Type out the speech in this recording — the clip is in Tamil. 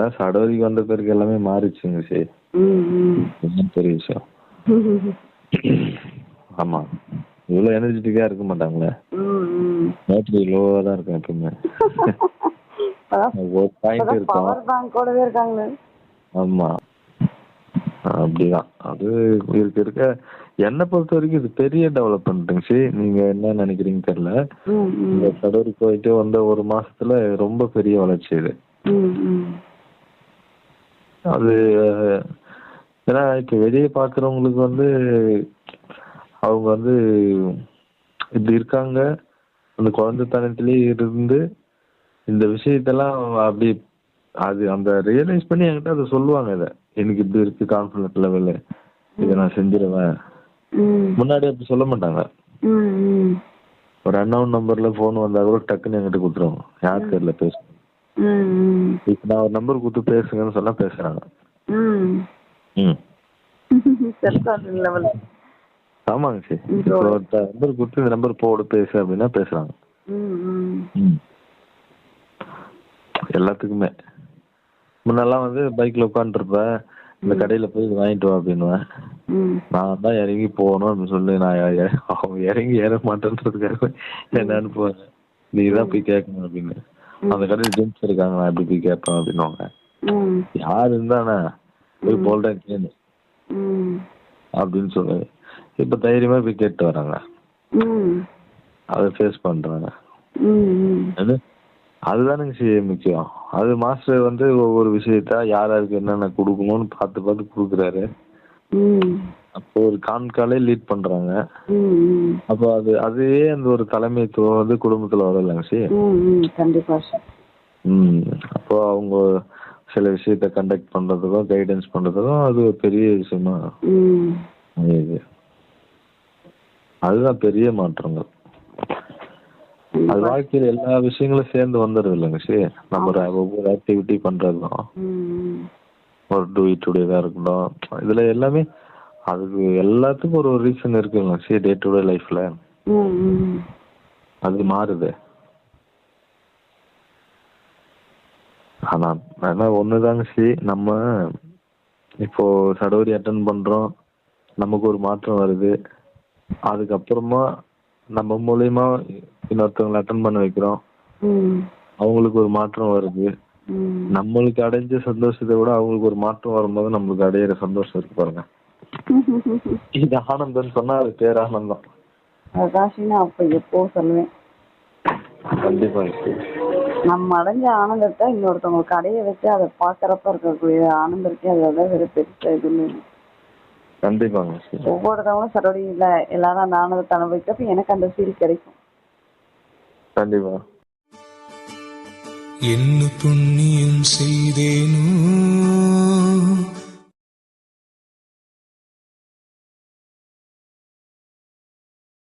அதான் சடோரிக்கு வந்த பிறகு எல்லாமே மாறிச்சுங்க. சரி, பெரிய விஷயம். ஆமா, இவ்வளவு எனர்ஜெட்டிக்கா இருக்க மாட்டாங்களே. பேட்டரி லோவா தான் இருக்கும் எப்பவுமே. ஒரு பாயிண்ட் இருக்கும். ஆமா, அப்படிதான் அது இருக்க. என்னை பொறுத்த வரைக்கும் இது பெரிய டெவலப்மெண்ட்டுங்க. சரி, நீங்க என்ன நினைக்கிறீங்க தெரியல. இந்த சடோரி போயிட்டு வந்த ஒரு மாசத்துல ரொம்ப பெரிய வளர்ச்சி இது. அது ஏன்னா இப்ப வெளியே பாக்குறவங்களுக்கு அவங்க இப்படி இருக்காங்க. அந்த குழந்தைத்தனத்திலேயே இருந்து இந்த விஷயத்தெல்லாம் அப்படி அது அந்த ரியலைஸ் பண்ணி என்கிட்ட அதை சொல்லுவாங்க. இதை எனக்கு இப்படி இருக்கு கான்ஃபிடன்ஸ் லெவலு, இதை நான் செஞ்சிருவேன். முன்னாடி அப்படி சொல்ல மாட்டாங்க. ஒரு அன்னவுன் நம்பர்ல போன் வந்தா கூட டக்குன்னு என்கிட்ட கொடுத்துருவாங்க. யார் தெரியல பேசுங்க. இப்ப நான் ஒரு நம்பர் கொடுத்து பேசுங்கன்னு சொன்னா பேசுறாங்க. ஆமாங்க சரி. இப்போ ஒரு நம்பர் கொடுத்து இந்த நம்பர் போடு பேசு அப்படின்னா பேசுறாங்க. எல்லாத்துக்குமே. முன்னெல்லாம் பைக்ல உட்காந்துருப்பேன், இந்த கடையில போய் இது வாங்கிட்டு வா அப்படின்னுவேன். நான் தான் இறங்கி போகணும் அப்படின்னு சொல்லி நான் அவங்க இறங்கி ஏற மாட்டேன்றதுக்காக என்ன அனுப்புவாங்க. நீ தான் போய் கேட்கணும் அப்படின்னு. அந்த கடையில் ஜென்ஸ் இருக்காங்க, நான் எப்படி போய் கேட்பேன் அப்படின்னுவாங்க. யாரு இருந்தானே போய் போல்டா கேளு அப்படின்னு சொல்லு. இப்ப தைரியமா போய் கேட்டு வராங்க, அதை ஃபேஸ் பண்றாங்க. அதுதானுங்க முக்கியம். அது மாஸ்டர் ஒவ்வொரு விஷயத்த யாருக்கு என்னென்ன கொடுக்கணும்னு பார்த்து பார்த்து கொடுக்குறாரு. அப்போ ஒரு கான்காலே லீட் பண்றாங்க. அப்போ அதுவே அந்த ஒரு தலைமைத்துவம் குடும்பத்துல வரும் இல்லைங்க சார். கண்டிப்பா. அப்போ அவங்க சில விஷயத்த கண்டக்ட் பண்றதுக்கும் கைடன்ஸ் பண்றதுக்கும் அது ஒரு பெரிய விஷயமா அதுதான் பெரிய மாற்றங்கள். அது வாழ்க்கையில எல்லா விஷயங்களும் சேர்ந்து வந்துடுது இல்லைங்க சார். நம்ம ஒவ்வொரு ஆக்டிவிட்டி பண்றதும் ஒரு டூ இட் டுடேவா இருக்கட்டும், இதுல எல்லாமே அதுக்கு எல்லாத்துக்கும் ஒரு ரீசன் இருக்குங்க சார். டே டு டே லைஃப்ல அது மாறுது. ஆனா ஒண்ணுதாங்க சார், நம்ம இப்போ சடோரி அட்டன் பண்றோம், நமக்கு ஒரு மாற்றம் வருது. அதுக்கப்புறமா நம்ம மூலியமா இன்னொருத்தவங்களை அட்டன் பண்ண வைக்கிறோம், அவங்களுக்கு ஒரு மாற்றம் வருது. நம்மளுக்கு அடைஞ்ச சந்தோஷத்தை விட அவங்களுக்கு ஒரு மாற்றம் வரும்போது நம்மளுக்கு அடையிற சந்தோஷம் இருக்கு பாருங்க. இது ஆனந்தம் சொன்னா அது பேரானந்தம். அப்ப எப்போ சொல்லுவேன். கண்டிப்பா நம்ம அடைஞ்ச ஆனந்தத்தை இன்னொருத்தவங்களுக்கு அடைய வச்சு அதை பாக்குறப்ப இருக்கக்கூடிய ஆனந்தத்தை அதோட வேற பெருசா எதுவுமே. கண்டிப்பாங்க. ஒவ்வொருத்தவங்களும் சரோடியில எல்லாரும் அந்த ஆனந்தத்தை அனுபவிக்கிறப்ப எனக்கு அந்த ஃபீல் கிடைக்கும். என்ன புண்ணியம் செய்தேனோ